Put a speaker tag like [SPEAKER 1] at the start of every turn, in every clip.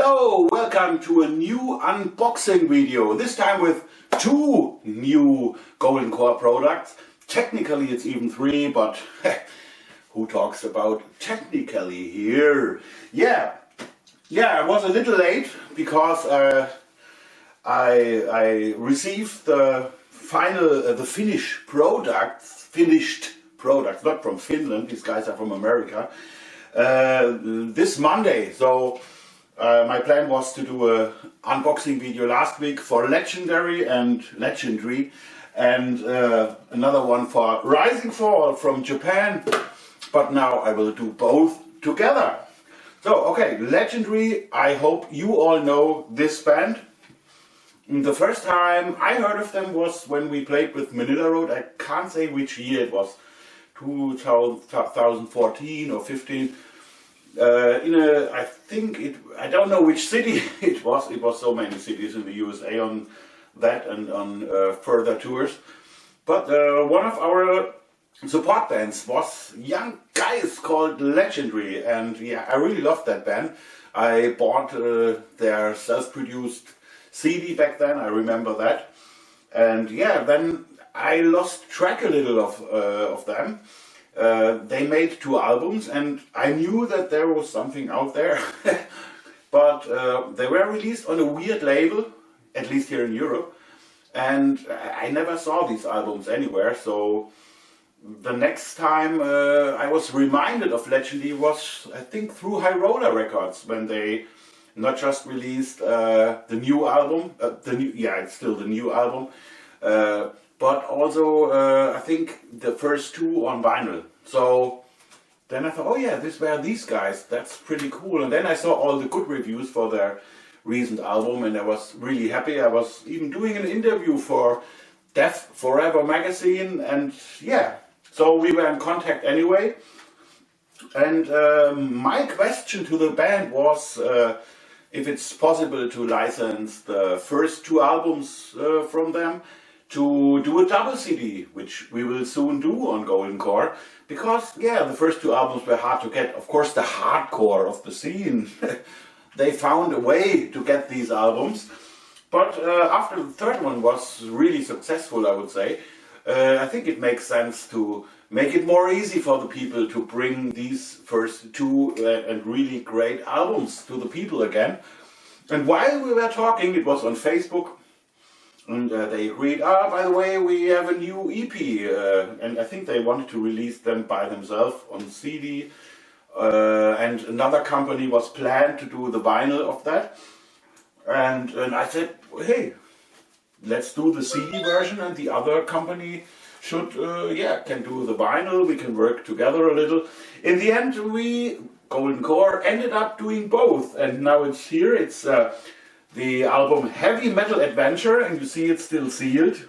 [SPEAKER 1] Hello, welcome to a new unboxing video, this time with two new Golden Core products. Technically it's even three, but who talks about technically here? Yeah, I was a little late because I received the finished products, not from Finland, these guys are from America, this Monday. So my plan was to do a unboxing video last week for Legendry and another one for Risingfall from Japan, but now I will do both together. So okay, Legendry, I hope you all know this band. The first time I heard of them was when we played with Manila Road. I can't say which year it was, 2014 or 15. I don't know which city it was. It was so many cities in the USA on that and on further tours. But one of our support bands was young guys called Legendry, and yeah, I really loved that band. I bought their self-produced CD back then, I remember that. And yeah, then I lost track a little of them. They made two albums and I knew that there was something out there. But they were released on a weird label, at least here in Europe. And I never saw these albums anywhere. So the next time I was reminded of Legendary was, I think, through High Roller Records, when they not just released the new album, it's still the new album, but also I think the first two on vinyl. So then I thought, oh yeah, these were these guys, that's pretty cool. And then I saw all the good reviews for their recent album and I was really happy. I was even doing an interview for Death Forever magazine, and yeah, so we were in contact anyway. And my question to the band was if it's possible to license the first two albums from them to do a double CD, which we will soon do on Golden Core, because yeah, the first two albums were hard to get. Of course, the hardcore of the scene, they found a way to get these albums, but after the third one was really successful, I would say, I think it makes sense to make it more easy for the people to bring these first two and really great albums to the people again. And while we were talking, it was on Facebook, and they agreed, by the way, we have a new EP, and I think they wanted to release them by themselves on CD, and another company was planned to do the vinyl of that. And I said, hey, let's do the CD version, and the other company should, can do the vinyl. We can work together a little. In the end, Golden Core ended up doing both, and now it's here. It's the album Heavy Metal Adventure, and you see it's still sealed.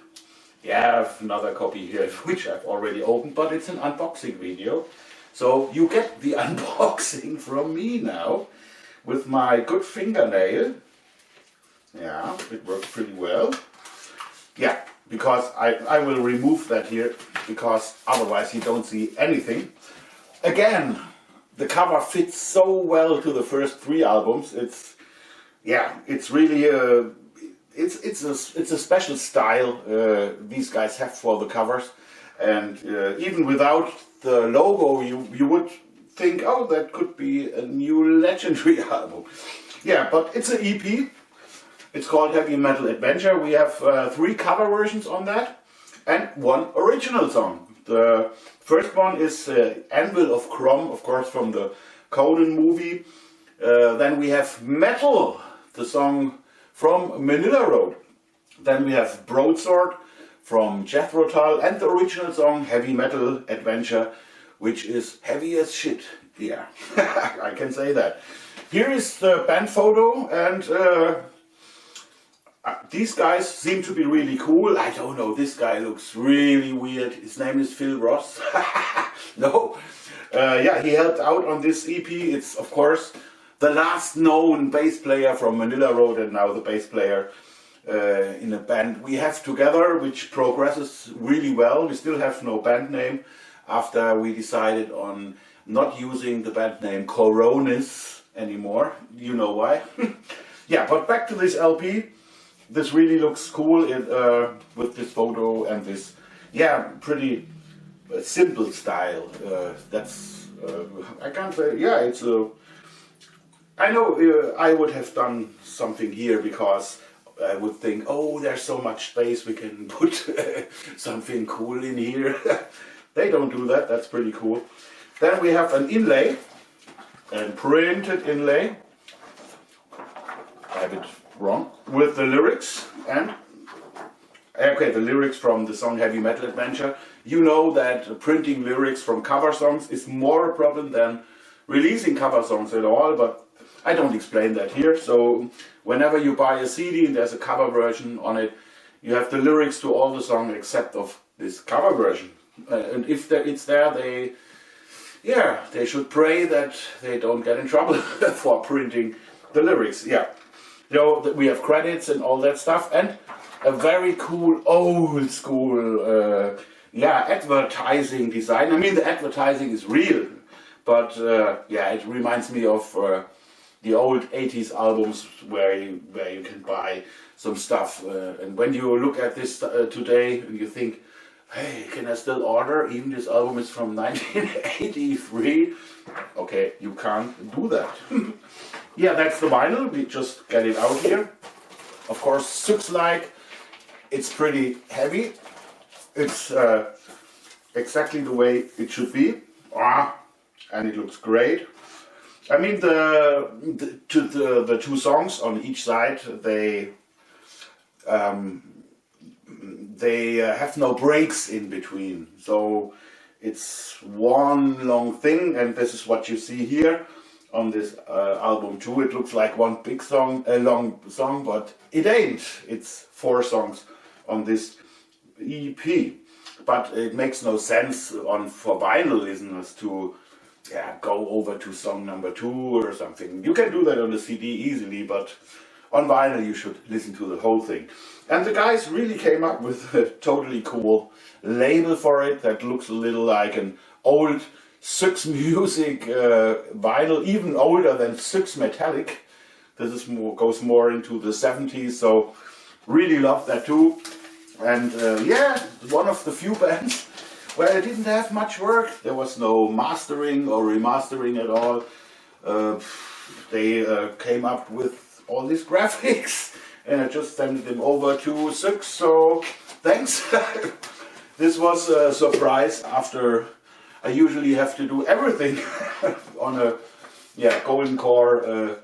[SPEAKER 1] Yeah, I have another copy here, which I've already opened, but it's an unboxing video. So you get the unboxing from me now, with my good fingernail. Yeah, it works pretty well. Yeah, because I will remove that here, because otherwise you don't see anything. Again, the cover fits so well to the first three albums. It's really it's a special style these guys have for the covers, and even without the logo, you would think, oh, that could be a new Legendary album. Yeah, but it's an EP. It's called Heavy Metal Adventure. We have three cover versions on that and one original song. The first one is Anvil of Chrome, of course, from the Conan movie. Then we have Metal, the song from Manila Road. Then we have Broadsword from Jethro Tull, and the original song Heavy Metal Adventure, which is heavy as shit. Yeah, I can say that. Here is the band photo, and these guys seem to be really cool. I don't know, this guy looks really weird. His name is Phil Ross. No. Yeah, he helped out on this EP. It's, of course, the last known bass player from Manila Road, and now the bass player in a band we have together, which progresses really well. We still have no band name after we decided on not using the band name Coronis anymore. You know why. Yeah, but back to this LP. This really looks cool with this photo and this, yeah, pretty simple style. I can't say, yeah, it's a, I know I would have done something here because I would think, oh, there's so much space, we can put something cool in here. They don't do that, that's pretty cool. Then we have an inlay, a printed inlay. I have it wrong. With the lyrics and, okay, the lyrics from the song Heavy Metal Adventure. You know that printing lyrics from cover songs is more a problem than releasing cover songs at all, but I don't explain that here. So whenever you buy a CD and there's a cover version on it, you have the lyrics to all the songs except of this cover version. And if it's there, they should pray that they don't get in trouble for printing the lyrics. Yeah, so we have credits and all that stuff, and a very cool old school advertising design. I mean, the advertising is real, but yeah, it reminds me of the old 80s albums where you can buy some stuff, and when you look at this today and you think, hey, can I still order? Even this album is from 1983. Okay, you can't do that. Yeah, that's the vinyl. We just get it out here. Of course, looks like it's pretty heavy. It's exactly the way it should be. And it looks great. I mean, the two songs on each side, they have no breaks in between, so it's one long thing, and this is what you see here on this album too. It looks like one big song, a long song, but it ain't. It's 4 songs on this EP, but it makes no sense for vinyl listeners to go over to song number 2 or something. You can do that on the CD easily, but on vinyl you should listen to the whole thing. And the guys really came up with a totally cool label for it that looks a little like an old Six Music vinyl, even older than Six Metallic. This is goes more into the 70s, so really love that too. And yeah, one of the few bands where I didn't have much work. There was no mastering or remastering at all. They came up with all these graphics, and I just sent them over to Six, so thanks. This was a surprise after I usually have to do everything on a Golden Core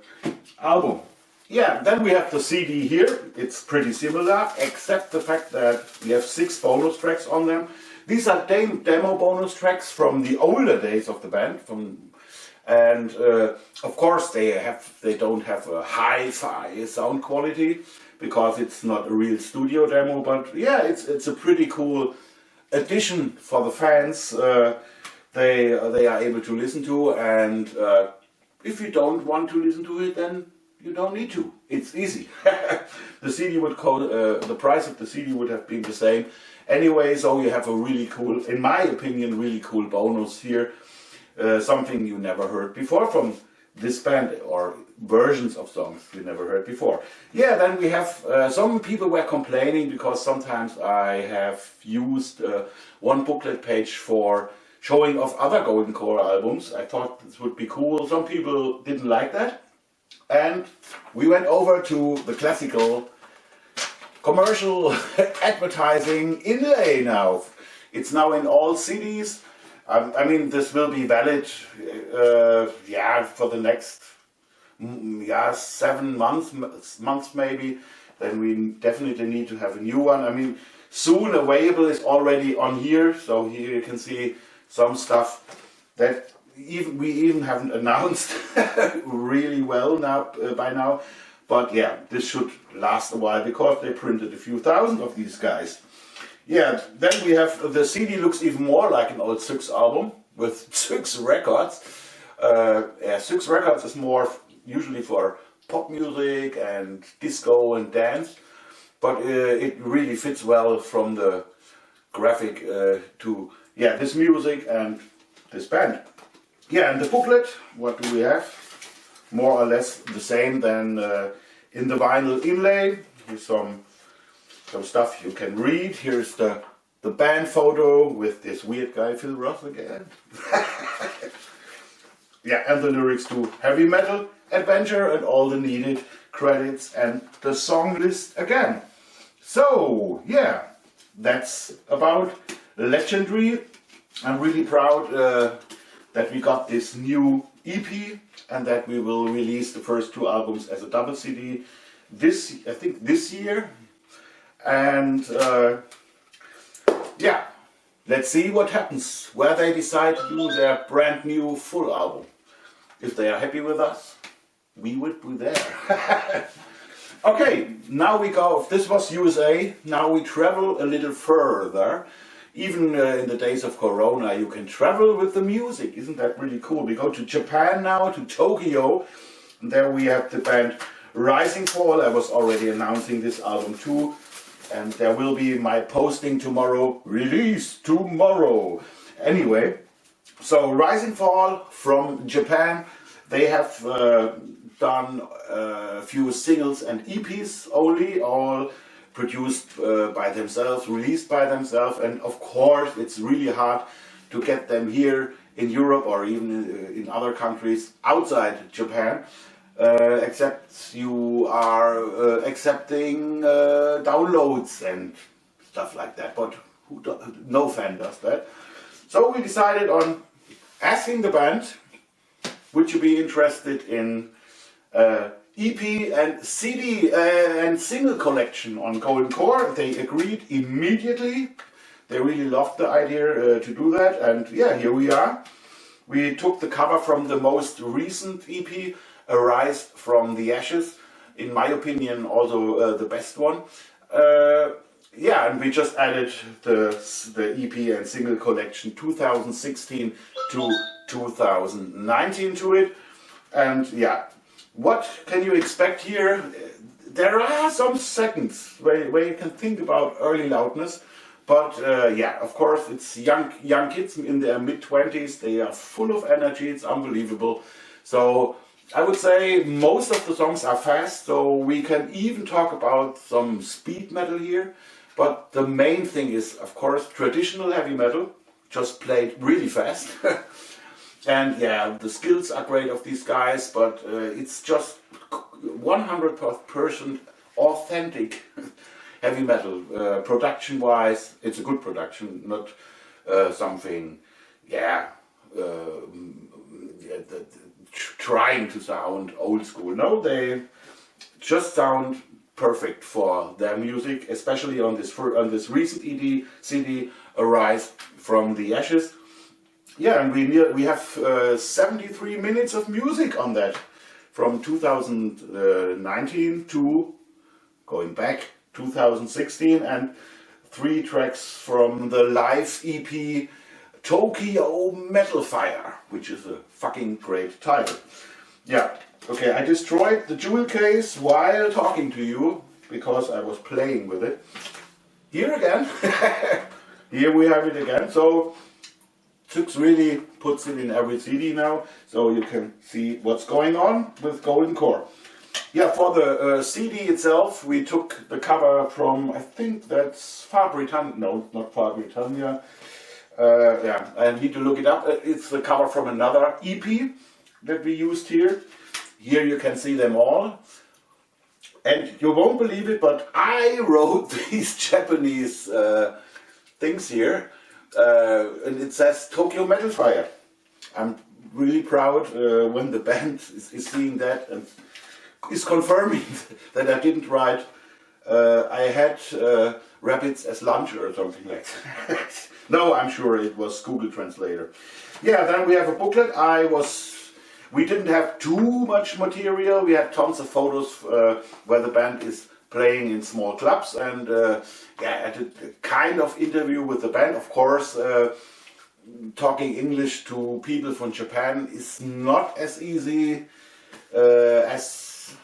[SPEAKER 1] album. Yeah, then we have the CD here. It's pretty similar, except the fact that we have 6 bonus tracks on them. These are demo bonus tracks from the older days of the band, and of course they don't have a hi-fi sound quality because it's not a real studio demo. But yeah, it's a pretty cool addition for the fans. They are able to listen to, and if you don't want to listen to it, then you don't need to. It's easy. The CD would the price of the CD would have been the same anyway. So you have a really cool, in my opinion, really cool bonus here. Something you never heard before from this band, or versions of songs you never heard before. Yeah, then we have some people were complaining because sometimes I have used one booklet page for showing off other Golden Core albums. I thought this would be cool. Some people didn't like that. And we went over to the classical commercial advertising inlay now. It's now in all CDs. I mean, this will be valid, for the next, 7 months maybe. Then we definitely need to have a new one. I mean, soon available is already on here. So here you can see some stuff that we even haven't announced really well now by now. But yeah, this should last a while because they printed a few thousand of these guys. Yeah, then we have the CD looks even more like an old Six album with 6 records. 6 records is more usually for pop music and disco and dance, but it really fits well from the graphic to this music and this band. Yeah, and the booklet, what do we have? more or less the same than in the vinyl inlay, with some stuff you can read. Here's the band photo with this weird guy Phil Ross again. Yeah, and the lyrics to Heavy Metal Adventure and all the needed credits and the song list again. So yeah, that's about Legendry. I'm really proud that we got this new EP and that we will release the first 2 albums as a double CD I think this year. And yeah, let's see what happens, where they decide to do their brand new full album. If they are happy with us, we would be there. Okay, now we go, this was USA, now we travel a little further. Even in the days of Corona, you can travel with the music. Isn't that really cool? We go to Japan now, to Tokyo. And there we have the band Risingfall. I was already announcing this album too. And there will be my posting tomorrow, release tomorrow. Anyway, so Risingfall from Japan, they have done a few singles and EPs only, all produced by themselves, released by themselves, and of course it's really hard to get them here in Europe or even in other countries outside Japan, except you are accepting downloads and stuff like that, but no fan does that. So we decided on asking the band, would you be interested in EP and CD and single collection on Golden Core? They agreed immediately. They really loved the idea to do that, and yeah, here we are. We took the cover from the most recent EP, Arise from the Ashes. In my opinion, also the best one. Yeah, and we just added the EP and single collection 2016 to 2019 to it, and yeah. What can you expect here? There are some seconds where you can think about early loudness, but yeah, of course it's young kids in their mid-20s. They are full of energy. It's unbelievable. So I would say most of the songs are fast. So we can even talk about some speed metal here. But the main thing is, of course, traditional heavy metal, just played really fast. And yeah, the skills are great of these guys, but it's just 100% authentic heavy metal. Production-wise, it's a good production, not something, yeah, trying to sound old school. No, they just sound perfect for their music, especially on this recent CD, Arise from the Ashes. Yeah, and we have 73 minutes of music on that, from 2019 to going back 2016, and 3 tracks from the live EP Tokyo Metal Fire, which is a fucking great title. Yeah, okay, I destroyed the jewel case while talking to you because I was playing with it. Here again, here we have it again. So Tux really puts it in every CD now, so you can see what's going on with Golden Core. Yeah, for the CD itself, we took the cover from, I think that's Far Britannia. No, not Far Britannia. Yeah, I need to look it up. It's the cover from another EP that we used here. Here you can see them all. And you won't believe it, but I wrote these Japanese things here. And it says Tokyo Metal Fire. I'm really proud when the band is seeing that and is confirming that I didn't write I had rabbits as lunch or something like that. No, I'm sure it was Google Translator. Yeah, then we have a booklet. We didn't have too much material. We had tons of photos where the band is playing in small clubs, and yeah, I did a kind of interview with the band. Of course, talking English to people from Japan is not as easy as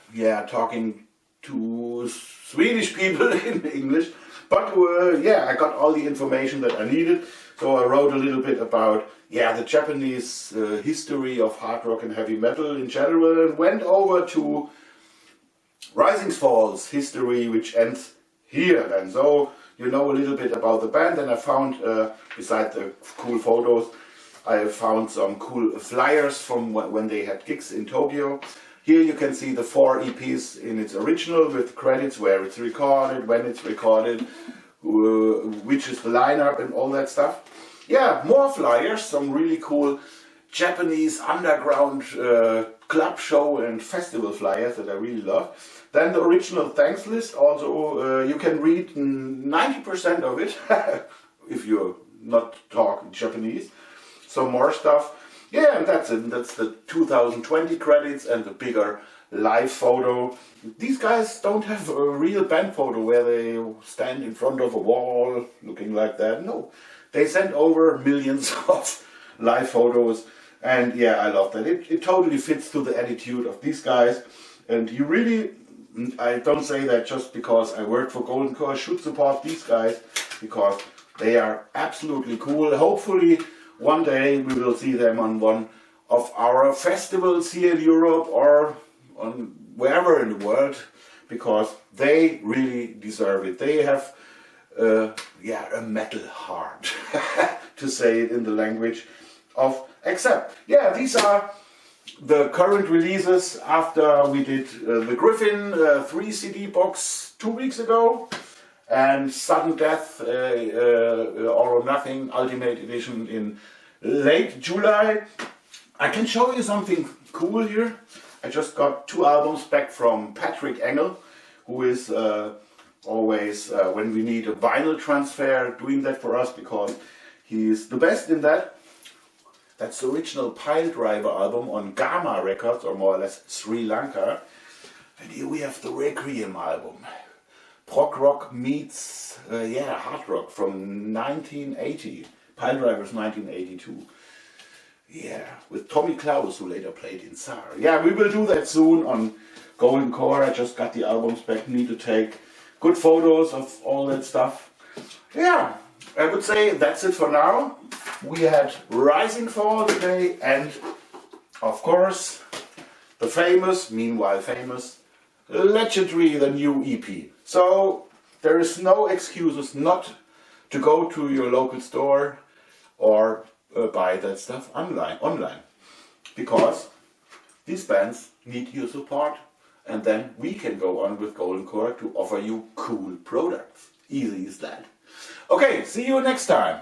[SPEAKER 1] talking to Swedish people in English. But yeah, I got all the information that I needed. So I wrote a little bit about, yeah, the Japanese history of hard rock and heavy metal in general, and went over to Risingfall's history, which ends here then. So you know a little bit about the band, and I found, besides the cool photos, I found some cool flyers from when they had gigs in Tokyo. Here you can see the 4 EPs in its original with credits where it's recorded, when it's recorded, which is the lineup and all that stuff. Yeah, more flyers, some really cool Japanese underground club show and festival flyers that I really love. Then the original thanks list, also you can read 90% of it if you're not talking Japanese. Some more stuff. Yeah, and that's it. That's the 2020 credits and the bigger live photo. These guys don't have a real band photo where they stand in front of a wall looking like that. No, they sent over millions of live photos, and yeah, I love that. It totally fits to the attitude of these guys, and you really, I don't say that just because I work for Golden Core. I should support these guys because they are absolutely cool. Hopefully one day we will see them on one of our festivals here in Europe or on wherever in the world, because they really deserve it. They have yeah, a metal heart, to say it in the language of Accept. Yeah, these are the current releases after we did the Griffin 3 CD box 2 weeks ago, and Sudden Death All or Nothing Ultimate Edition in late July. I can show you something cool here. I just got 2 albums back from Patrick Engel, who is always, when we need a vinyl transfer, doing that for us because he is the best in that. That's the original Pile Driver album on Gamma Records, or more or less Sri Lanka. And here we have the Requiem album. Prog rock meets, yeah, hard rock from 1980. Pile Driver's 1982. Yeah, with Tommy Klaus, who later played in SAR. Yeah, we will do that soon on Golden Core. I just got the albums back, need to take good photos of all that stuff. Yeah, I would say that's it for now. We had Risingfall today, and of course the famous, meanwhile famous, Legendry, the new EP. So there is no excuses not to go to your local store or buy that stuff online, because these bands need your support, and then we can go on with Golden Core to offer you cool products. Easy as that. Okay, see you next time.